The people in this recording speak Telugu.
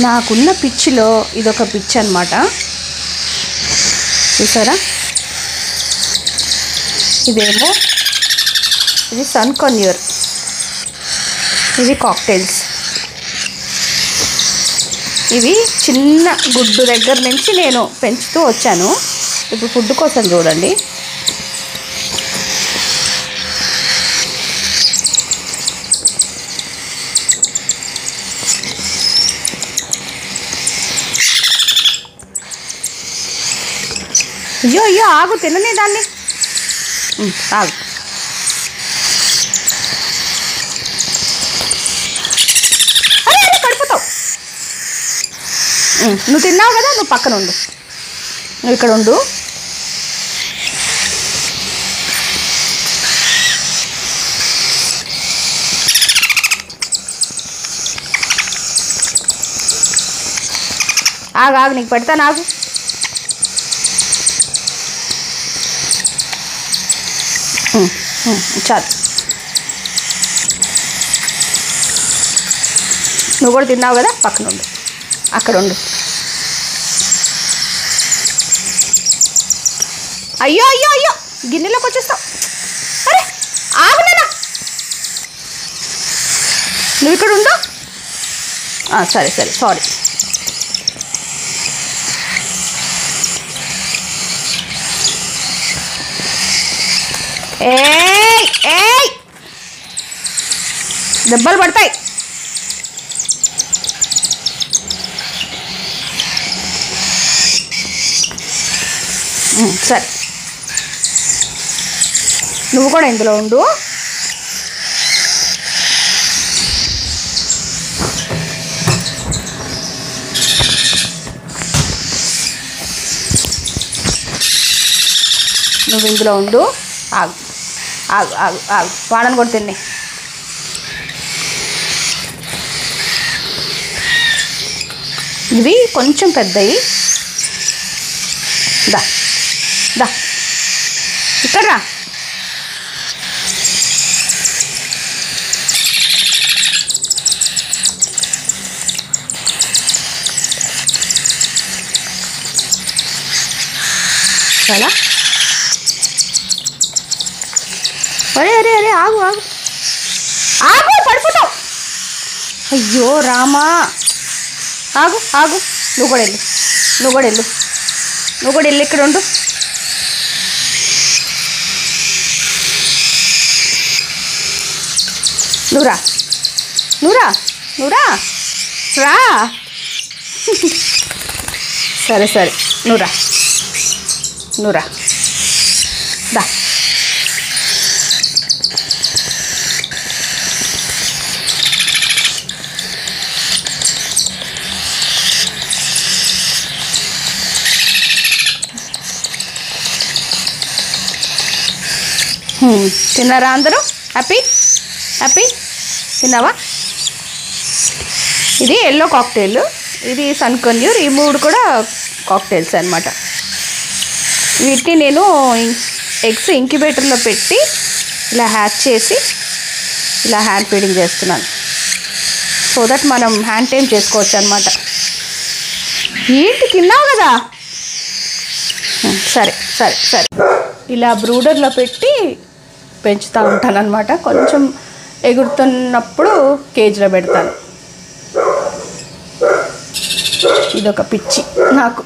నాకున్న పిచ్చిలో ఇదొక పిచ్చి అన్నమాట. చూసారా, ఇదేమో ఇది సన్ కన్యూర్, ఇవి కాక్టైల్స్. ఇవి చిన్న గుడ్డు దగ్గర నుంచి నేను పెంచుతూ వచ్చాను. ఇప్పుడు ఫుడ్ కోసం చూడండి. అయ్యో అయ్యో ఆగు, తినని దాన్ని, ఆగు. అరే కడుపుతావు. నువ్వు తిన్నావు కదా, నువ్వు పక్కన ఉండు, నువ్వు ఇక్కడ ఉండు. ఆగు ఆగు, నీకు పెడతాను, ఆగు. చాలు, నువ్వు కూడా తిన్నావు కదా, పక్కన ఉండు, అక్కడ ఉండు. అయ్యో అయ్యో అయ్యో, గిన్నెలోకి వచ్చేస్తావు. అరే ఆగునా, నువ్వు ఇక్కడ ఉండు. సరే సరే, సారీ. ఏయ్ ఏయ్, దెబ్బలు పడతాయి. సరే, నువ్వు కూడా ఇందులో ఉండు. నువ్వు ఇందులో ఉండు. ఆగు ఆగు ఆగు ఆగు, వాడని కూడా తిని. ఇవి కొంచెం పెద్దవి. దా దా, ఇక్కడ రా. చాలా. అరే అరే అరే, ఆగు ఆగు ఆగు, పడిపోతావు. అయ్యో రామా, ఆగు ఆగు, నువ్వు కూడా వెళ్ళు, నువ్వు కూడా వెళ్ళు, నువ్వు కూడా వెళ్ళి ఇక్కడ ఉండు. నువ్వురా నువ్వురా నువ్వురా రా. సరే సరే, నువ్వురా నువ్వురా, దా. తిన్నారా అందరూ? హ్యాపీ హ్యాపీ, తిన్నావా? ఇది ఎల్లో కాక్టైల్, ఇది సన్ కన్యూర్, ఈ మూడు కూడా కాక్టైల్స్ అన్నమాట. వీటిని నేను ఎగ్స్ ఇంక్యుబేటర్లో పెట్టి ఇలా హ్యాచ్ చేసి ఇలా హ్యాండ్ ఫీడింగ్ చేస్తున్నాను. సో దట్ మనం హ్యాండ్ టైమ్ చేసుకోవచ్చు అన్నమాట. ఏంటి, తిన్నావు కదా? సరే సరే సరే, ఇలా బ్రూడర్లో పెట్టి పెంచుతూ ఉంటాను అన్నమాట. కొంచెం ఎగురుతున్నప్పుడు కేజీలో పెడతాను. ఇదొక పిచ్చి నాకు.